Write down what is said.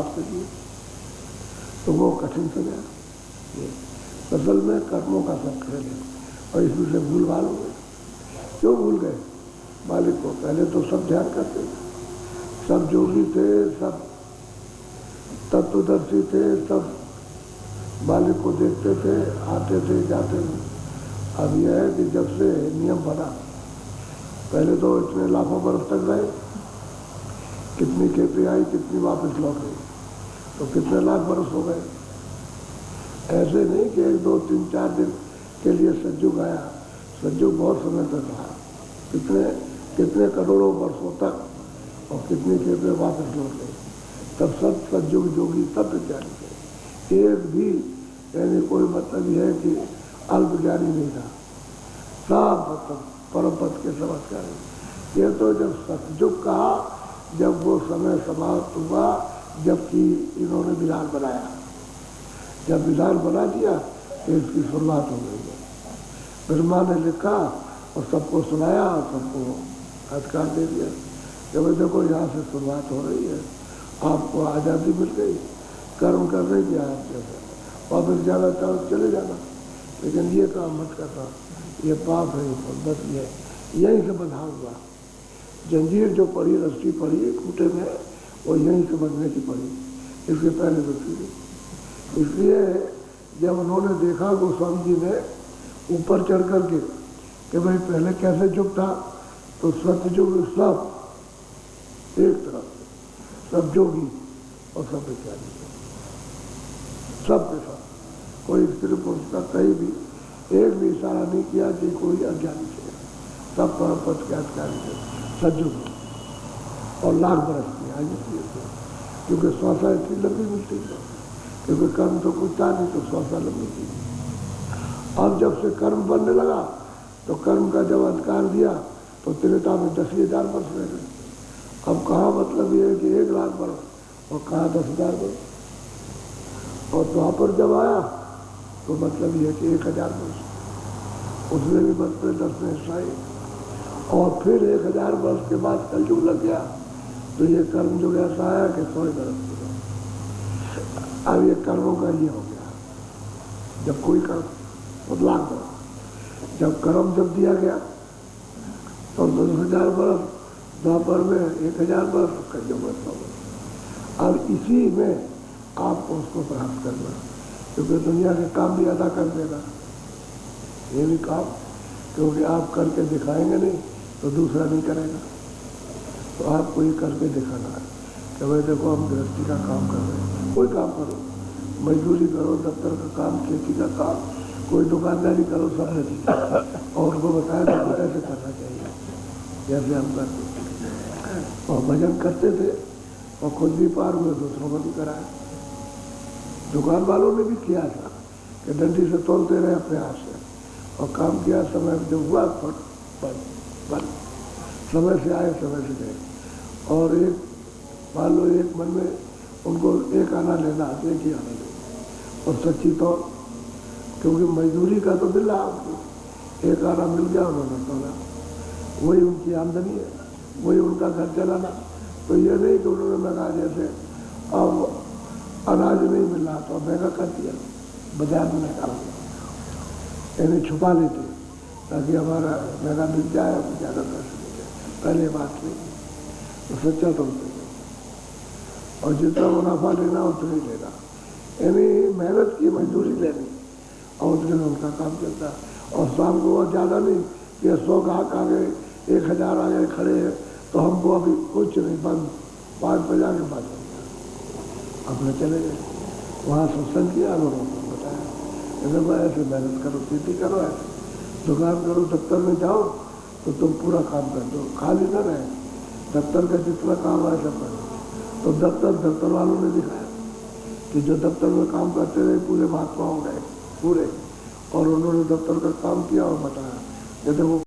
लाभ के लिए, तो वो कठिन से गया। असल में कर्मों का सब खेल है और इसमें से भूल भाल हो गए। क्यों भूल गए? मालिक को पहले तो सब ध्यान करते थे, सब जोगी थे, सब तत्वदर्शी थे, सब मालिक को देखते थे, आते थे जाते थे। अब यह है कि जब से नियम बना, पहले तो इतने लाखों बरस तक रहे, कितनी खेती आई, कितनी वापस लौट गई, तो कितने लाख बरस हो गए। ऐसे नहीं कि 1, 2, 3, 4 दिन के लिए सज्जुग आया, सज्जुग बहुत समय तक रहा, कितने करोड़ों वर्षों तक, और कितनी खेतें वापस लौट गई। तब सब सज्जुग जोगी सब ज्ञानी थे, एक भी यानी कोई मतलब यह है कि अल्प ज्ञानी नहीं था, सब मतलब परम पद के समझकारी। ये तो जब सतयुग कहा, जब वो समय समाप्त हुआ, जबकि इन्होंने विधान बनाया, जब विधान बना दिया तो इसकी शुरुआत हो गई है। ब्रह्मा ने लिखा और सबको सुनाया और सबको अधिकार दे दिया कि भाई देखो यहाँ से शुरुआत हो रही है, आपको आज़ादी मिल गई, कर्म करने की आप जैसे वापस जाना चाहो चले जाना, लेकिन ये काम मत करना, ये पाप है, बस ये यहीं से बंधा हुआ। जंजीर जो पड़ी, रस्सी पड़ी खूंटे में, वो यहीं से बंधने की पड़ी, इसके पहले तो थी। इसलिए जब उन्होंने देखा गोस्वामी जी ने ऊपर चढ़ करके कि भाई पहले कैसे युग था, तो सतयुग सब एक तरफ, सब जोगी और सब विज्ञानी, सब के सब, कोई स्त्री पुरुष का कहीं भी एक भी इशारा नहीं किया कि कोई अज्ञानी थे, सब परम पद के अधिकारी थे, सज्जुग और लाख बरस की आयु थी, क्योंकि श्वासा इतनी लंबी मिलती है, क्योंकि कर्म तो कुछ था नहीं, तो श्वासा लंबी थी। अब जब से कर्म बनने लगा, तो कर्म का जब अधिकार दिया तो त्रेता में 10,000 वर्ष रह गए। अब कहाँ मतलब ये है कि 1 लाख वर्ष, और कहाँ 10,000 वर्ष, और द्वापर जब आया तो मतलब ये है कि 1,000 वर्ष, उसमें भी बस में 10 में हिस्सा ही, और फिर 1,000 वर्ष के बाद कलयुग लग गया, तो ये कर्म जो ऐसा आया कि 100 बरस हो गया। अब ये कर्मों का ये हो गया, जब कोई कर्म तो लाख बरस, जब कर्म जब दिया गया तो 10,000 वर्ष, द्वापर में 1,000 वर्ष, कलयुग में 100 वर्ष। अब इसी में आपको उसको प्राप्त करना, क्योंकि दुनिया के काम भी अदा कर देना, ये भी काम, क्योंकि आप करके दिखाएंगे नहीं तो दूसरा नहीं करेगा, तो आपको ये करके दिखाना है कि भाई देखो हम गृहस्थी का काम कर रहे हैं, कोई काम करो, मजदूरी करो, दफ्तर का काम, खेती का काम, कोई दुकानदारी करो, सब नहीं, और उनको बताया कि कैसे करना चाहिए, जैसे हम करते और भजन करते थे और खुद भी पार हुए, दूसरों को भी कराया। दुकान वालों ने भी किया था कि डंडी से तोलते रहे अपने हाथ से, और काम किया, समय जब हुआ बंद, समय से आए समय से गए। और एक मान लो एक मन में उनको 1 आना लेना, 1 ही आना लेना, और सच्ची तौल, क्योंकि मजदूरी का तो मिल रहा उनको, 1 आना मिल गया, उन्होंने तोला, वही उनकी आमदनी है, वही उनका घर चलाना। तो ये नहीं कि उन्होंने लगा जैसे अब अनाज नहीं मिल रहा तो महंगा कर दिया, बाजार में निकाल दिया, यानी छुपा लेते ताकि हमारा महंगा मिल जाए और ज़्यादा पैसे मिल जाए, पहले बात नहीं, तो सच्चा तो और जितना मुनाफा लेना उतना ही लेना, यानी मेहनत की मजदूरी लेनी, और उतने में उनका काम चलता। और शाम को और ज़्यादा नहीं कि 100 ग्राहक आ गए, 1,000 आ गए खड़े हैं, तो हमको अभी कुछ नहीं, बंद, 5 बजा के बाद अपने चले गए। वहाँ सत्संग किया, उन्होंने बताया देखो ऐसे मेहनत करो, खेती करो, ऐसे दुकान करो, दफ्तर में जाओ तो तुम पूरा काम कर दो, खाली न रहे, दफ्तर का जितना काम है सब करो। तो दफ्तर वालों ने दिखाया कि जो दफ्तर में काम करते रहे पूरे महात्मा हो गए पूरे, और उन्होंने दफ्तर का काम किया और बताया, जैसे वो